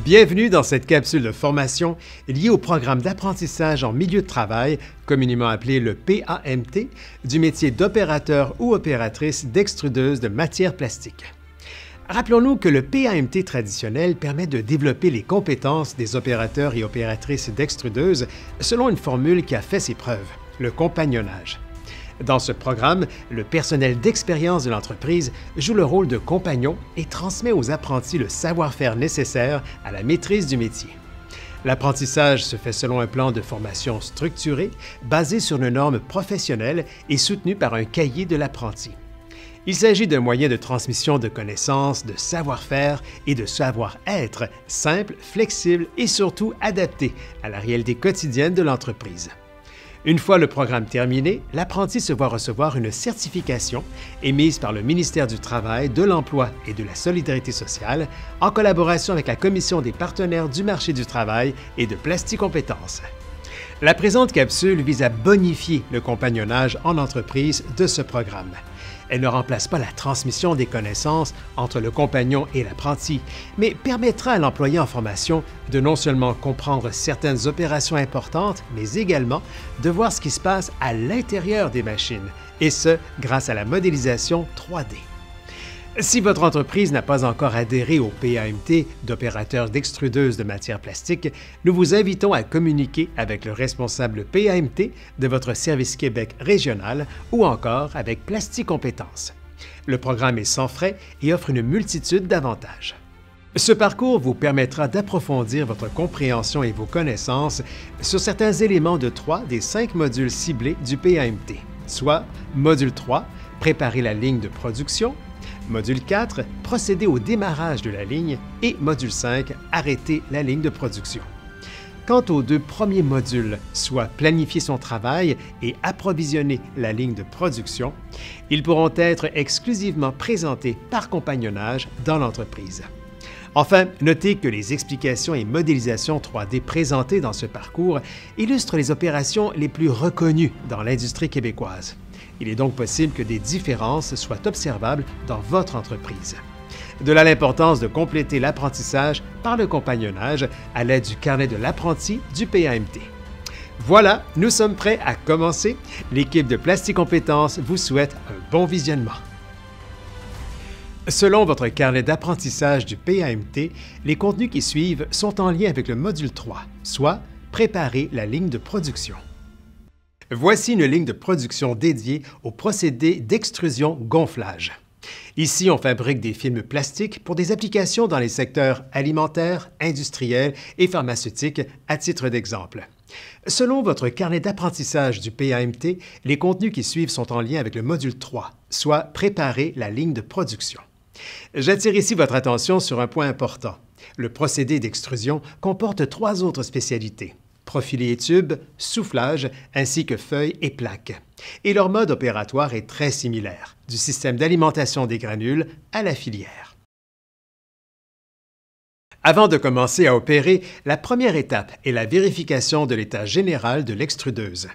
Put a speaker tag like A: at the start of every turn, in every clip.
A: Bienvenue dans cette capsule de formation liée au programme d'apprentissage en milieu de travail, communément appelé le PAMT, du métier d'opérateur ou opératrice d'extrudeuse de matière plastique. Rappelons-nous que le PAMT traditionnel permet de développer les compétences des opérateurs et opératrices d'extrudeuses selon une formule qui a fait ses preuves, le compagnonnage. Dans ce programme, le personnel d'expérience de l'entreprise joue le rôle de compagnon et transmet aux apprentis le savoir-faire nécessaire à la maîtrise du métier. L'apprentissage se fait selon un plan de formation structuré, basé sur une norme professionnelle et soutenu par un cahier de l'apprenti. Il s'agit d'un moyen de transmission de connaissances, de savoir-faire et de savoir-être simple, flexible et surtout adapté à la réalité quotidienne de l'entreprise. Une fois le programme terminé, l'apprenti se voit recevoir une certification émise par le ministère du Travail, de l'Emploi et de la Solidarité sociale en collaboration avec la Commission des partenaires du marché du travail et de Plasticompétences. La présente capsule vise à bonifier le compagnonnage en entreprise de ce programme. Elle ne remplace pas la transmission des connaissances entre le compagnon et l'apprenti, mais permettra à l'employé en formation de non seulement comprendre certaines opérations importantes, mais également de voir ce qui se passe à l'intérieur des machines, et ce, grâce à la modélisation 3D. Si votre entreprise n'a pas encore adhéré au PAMT d'opérateur d'extrudeuse de matière plastique, nous vous invitons à communiquer avec le responsable PAMT de votre service Québec régional ou encore avec Plasticompétences. Le programme est sans frais et offre une multitude d'avantages. Ce parcours vous permettra d'approfondir votre compréhension et vos connaissances sur certains éléments de 3 des 5 modules ciblés du PAMT, soit Module 3, préparer la ligne de production, Module 4, procéder au démarrage de la ligne et Module 5, arrêter la ligne de production. Quant aux 2 premiers modules, soit planifier son travail et approvisionner la ligne de production, ils pourront être exclusivement présentés par compagnonnage dans l'entreprise. Enfin, notez que les explications et modélisations 3D présentées dans ce parcours illustrent les opérations les plus reconnues dans l'industrie québécoise. Il est donc possible que des différences soient observables dans votre entreprise. De là l'importance de compléter l'apprentissage par le compagnonnage à l'aide du carnet de l'apprenti du PAMT. Voilà, nous sommes prêts à commencer. L'équipe de Plasticompétences vous souhaite un bon visionnement. Selon votre carnet d'apprentissage du PAMT, les contenus qui suivent sont en lien avec le module 3, soit préparer la ligne de production. Voici une ligne de production dédiée au procédé d'extrusion-gonflage. Ici, on fabrique des films plastiques pour des applications dans les secteurs alimentaires, industriels et pharmaceutiques, à titre d'exemple. Selon votre carnet d'apprentissage du PAMT, les contenus qui suivent sont en lien avec le module 3, soit préparer la ligne de production. J'attire ici votre attention sur un point important. Le procédé d'extrusion comporte 3 autres spécialités: profilé et tube, soufflage, ainsi que feuilles et plaques. Et leur mode opératoire est très similaire, du système d'alimentation des granules à la filière. Avant de commencer à opérer, la première étape est la vérification de l'état général de l'extrudeuse.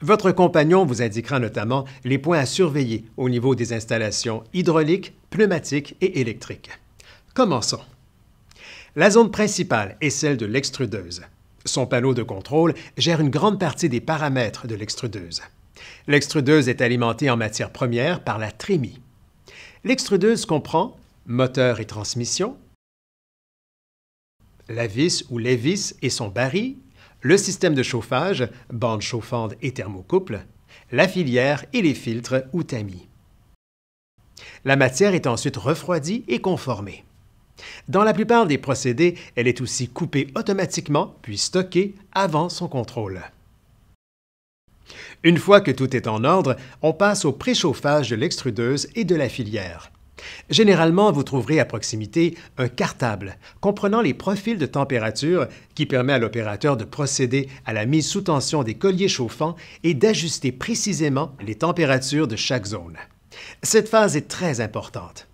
A: Votre compagnon vous indiquera notamment les points à surveiller au niveau des installations hydrauliques, pneumatiques et électriques. Commençons. La zone principale est celle de l'extrudeuse. Son panneau de contrôle gère une grande partie des paramètres de l'extrudeuse. L'extrudeuse est alimentée en matière première par la trémie. L'extrudeuse comprend moteur et transmission, la vis ou les vis et son baril, le système de chauffage, bande chauffante et thermocouple, la filière et les filtres ou tamis. La matière est ensuite refroidie et conformée. Dans la plupart des procédés, elle est aussi coupée automatiquement puis stockée avant son contrôle. Une fois que tout est en ordre, on passe au préchauffage de l'extrudeuse et de la filière. Généralement, vous trouverez à proximité un cartable comprenant les profils de température qui permet à l'opérateur de procéder à la mise sous tension des colliers chauffants et d'ajuster précisément les températures de chaque zone. Cette phase est très importante,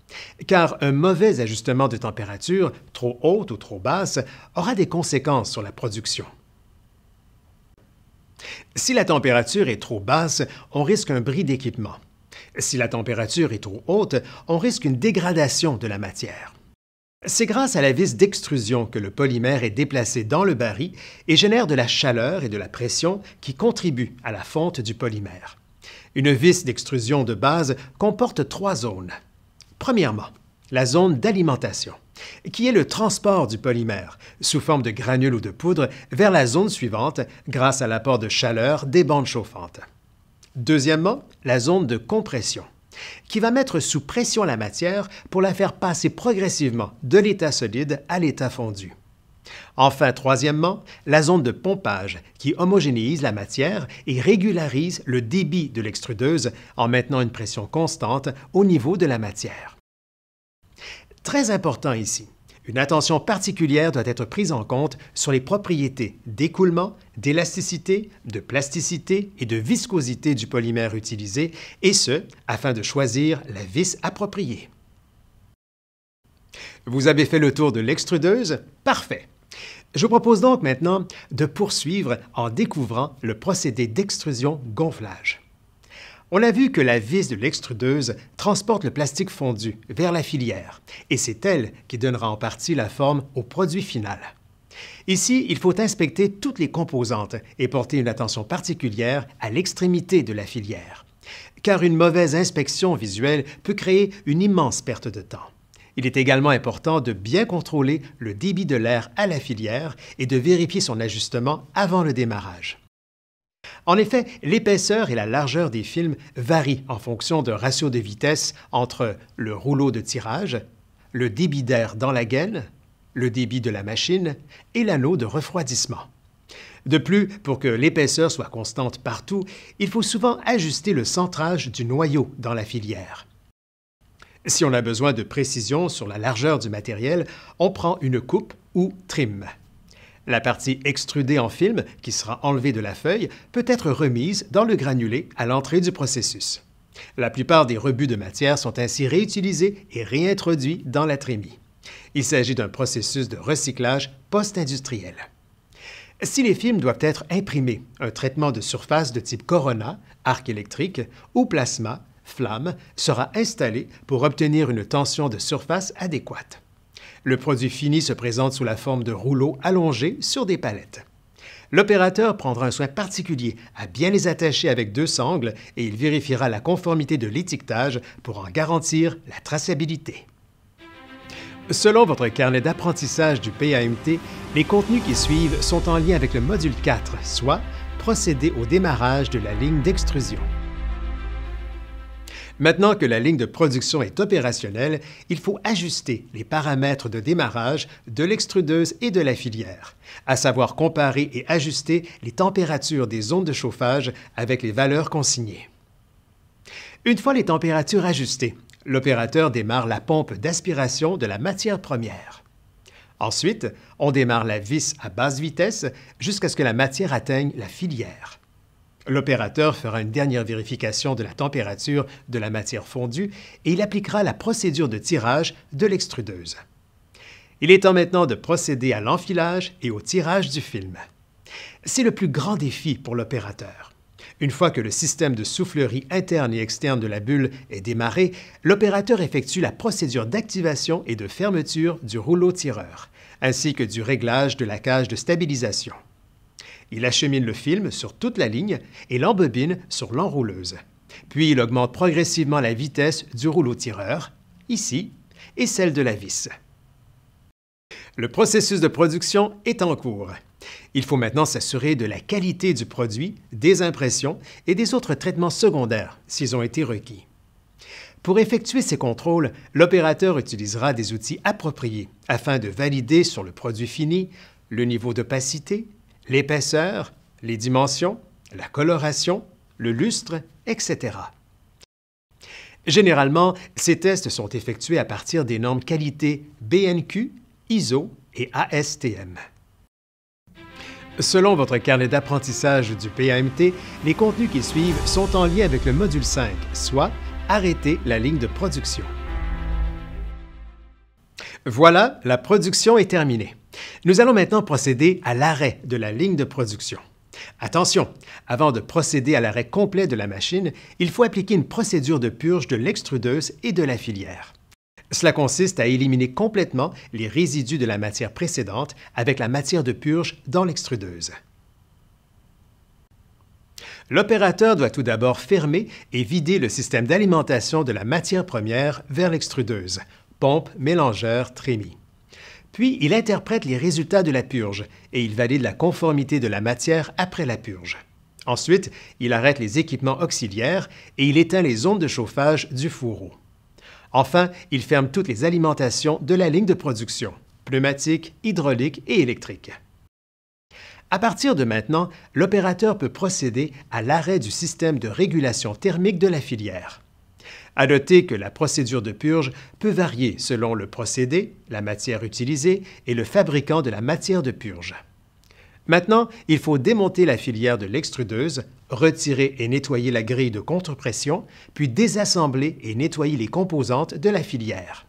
A: car un mauvais ajustement de température, trop haute ou trop basse, aura des conséquences sur la production. Si la température est trop basse, on risque un bris d'équipement. Si la température est trop haute, on risque une dégradation de la matière. C'est grâce à la vis d'extrusion que le polymère est déplacé dans le baril et génère de la chaleur et de la pression qui contribuent à la fonte du polymère. Une vis d'extrusion de base comporte 3 zones. Premièrement, la zone d'alimentation, qui est le transport du polymère, sous forme de granules ou de poudre, vers la zone suivante grâce à l'apport de chaleur des bandes chauffantes. Deuxièmement, la zone de compression, qui va mettre sous pression la matière pour la faire passer progressivement de l'état solide à l'état fondu. Enfin, troisièmement, la zone de pompage, qui homogénéise la matière et régularise le débit de l'extrudeuse en maintenant une pression constante au niveau de la matière. Très important ici, une attention particulière doit être prise en compte sur les propriétés d'écoulement, d'élasticité, de plasticité et de viscosité du polymère utilisé, et ce, afin de choisir la vis appropriée. Vous avez fait le tour de l'extrudeuse? Parfait! Je vous propose donc maintenant de poursuivre en découvrant le procédé d'extrusion-gonflage. On a vu que la vis de l'extrudeuse transporte le plastique fondu vers la filière, et c'est elle qui donnera en partie la forme au produit final. Ici, il faut inspecter toutes les composantes et porter une attention particulière à l'extrémité de la filière, car une mauvaise inspection visuelle peut créer une immense perte de temps. Il est également important de bien contrôler le débit de l'air à la filière et de vérifier son ajustement avant le démarrage. En effet, l'épaisseur et la largeur des films varient en fonction d'un ratio de vitesse entre le rouleau de tirage, le débit d'air dans la gaine, le débit de la machine et l'anneau de refroidissement. De plus, pour que l'épaisseur soit constante partout, il faut souvent ajuster le centrage du noyau dans la filière. Si on a besoin de précision sur la largeur du matériel, on prend une coupe ou trim. La partie extrudée en film, qui sera enlevée de la feuille, peut être remise dans le granulé à l'entrée du processus. La plupart des rebuts de matière sont ainsi réutilisés et réintroduits dans la trémie. Il s'agit d'un processus de recyclage post-industriel. Si les films doivent être imprimés, un traitement de surface de type Corona, arc électrique ou plasma, flamme, sera installé pour obtenir une tension de surface adéquate. Le produit fini se présente sous la forme de rouleaux allongés sur des palettes. L'opérateur prendra un soin particulier à bien les attacher avec 2 sangles et il vérifiera la conformité de l'étiquetage pour en garantir la traçabilité. Selon votre carnet d'apprentissage du PAMT, les contenus qui suivent sont en lien avec le module 4, soit procéder au démarrage de la ligne d'extrusion. Maintenant que la ligne de production est opérationnelle, il faut ajuster les paramètres de démarrage de l'extrudeuse et de la filière, à savoir comparer et ajuster les températures des zones de chauffage avec les valeurs consignées. Une fois les températures ajustées, l'opérateur démarre la pompe d'aspiration de la matière première. Ensuite, on démarre la vis à basse vitesse jusqu'à ce que la matière atteigne la filière. L'opérateur fera une dernière vérification de la température de la matière fondue et il appliquera la procédure de tirage de l'extrudeuse. Il est temps maintenant de procéder à l'enfilage et au tirage du film. C'est le plus grand défi pour l'opérateur. Une fois que le système de soufflerie interne et externe de la bulle est démarré, l'opérateur effectue la procédure d'activation et de fermeture du rouleau tireur, ainsi que du réglage de la cage de stabilisation. Il achemine le film sur toute la ligne et l'embobine sur l'enrouleuse. Puis il augmente progressivement la vitesse du rouleau tireur, ici, et celle de la vis. Le processus de production est en cours. Il faut maintenant s'assurer de la qualité du produit, des impressions et des autres traitements secondaires s'ils ont été requis. Pour effectuer ces contrôles, l'opérateur utilisera des outils appropriés afin de valider sur le produit fini le niveau d'opacité, l'épaisseur, les dimensions, la coloration, le lustre, etc. Généralement, ces tests sont effectués à partir des normes qualité BNQ, ISO et ASTM. Selon votre carnet d'apprentissage du PAMT, les contenus qui suivent sont en lien avec le module 5, soit arrêter la ligne de production. Voilà, la production est terminée. Nous allons maintenant procéder à l'arrêt de la ligne de production. Attention, avant de procéder à l'arrêt complet de la machine, il faut appliquer une procédure de purge de l'extrudeuse et de la filière. Cela consiste à éliminer complètement les résidus de la matière précédente avec la matière de purge dans l'extrudeuse. L'opérateur doit tout d'abord fermer et vider le système d'alimentation de la matière première vers l'extrudeuse, pompe, mélangeur, trémie. Puis, il interprète les résultats de la purge et il valide la conformité de la matière après la purge. Ensuite, il arrête les équipements auxiliaires et il éteint les ondes de chauffage du fourreau. Enfin, il ferme toutes les alimentations de la ligne de production, pneumatique, hydraulique et électrique. À partir de maintenant, l'opérateur peut procéder à l'arrêt du système de régulation thermique de la filière. À noter que la procédure de purge peut varier selon le procédé, la matière utilisée et le fabricant de la matière de purge. Maintenant, il faut démonter la filière de l'extrudeuse, retirer et nettoyer la grille de contrepression, puis désassembler et nettoyer les composantes de la filière.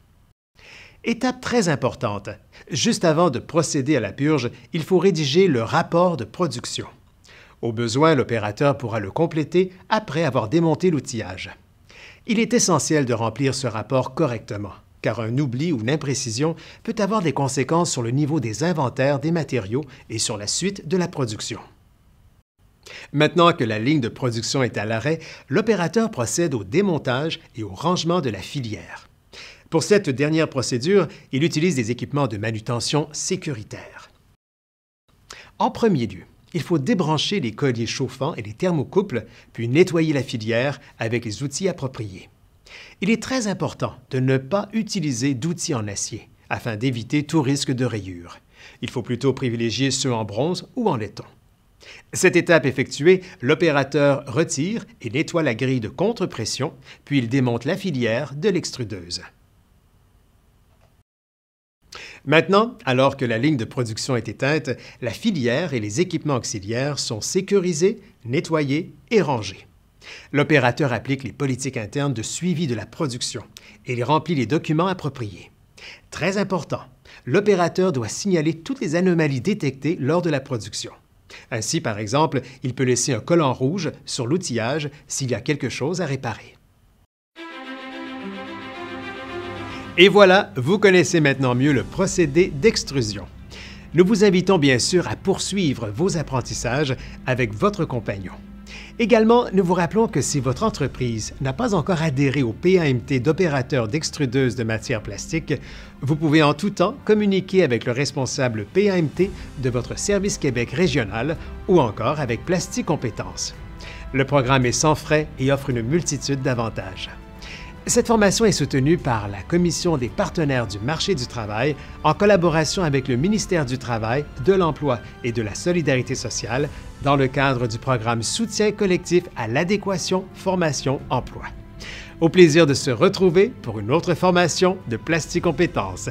A: Étape très importante. Juste avant de procéder à la purge, il faut rédiger le rapport de production. Au besoin, l'opérateur pourra le compléter après avoir démonté l'outillage. Il est essentiel de remplir ce rapport correctement, car un oubli ou une imprécision peut avoir des conséquences sur le niveau des inventaires des matériaux et sur la suite de la production. Maintenant que la ligne de production est à l'arrêt, l'opérateur procède au démontage et au rangement de la filière. Pour cette dernière procédure, il utilise des équipements de manutention sécuritaires. En premier lieu, il faut débrancher les colliers chauffants et les thermocouples, puis nettoyer la filière avec les outils appropriés. Il est très important de ne pas utiliser d'outils en acier, afin d'éviter tout risque de rayures. Il faut plutôt privilégier ceux en bronze ou en laiton. Cette étape effectuée, l'opérateur retire et nettoie la grille de contrepression, puis il démonte la filière de l'extrudeuse. Maintenant, alors que la ligne de production est éteinte, la filière et les équipements auxiliaires sont sécurisés, nettoyés et rangés. L'opérateur applique les politiques internes de suivi de la production et il remplit les documents appropriés. Très important, l'opérateur doit signaler toutes les anomalies détectées lors de la production. Ainsi, par exemple, il peut laisser un collant rouge sur l'outillage s'il y a quelque chose à réparer. Et voilà, vous connaissez maintenant mieux le procédé d'extrusion. Nous vous invitons bien sûr à poursuivre vos apprentissages avec votre compagnon. Également, nous vous rappelons que si votre entreprise n'a pas encore adhéré au PAMT d'opérateur d'extrudeuse de matière plastique, vous pouvez en tout temps communiquer avec le responsable PAMT de votre service Québec régional ou encore avec Plastic Compétences. Le programme est sans frais et offre une multitude d'avantages. Cette formation est soutenue par la Commission des partenaires du marché du travail en collaboration avec le ministère du Travail, de l'Emploi et de la Solidarité sociale dans le cadre du programme Soutien collectif à l'adéquation, formation, emploi. Au plaisir de se retrouver pour une autre formation de Plastic Compétences.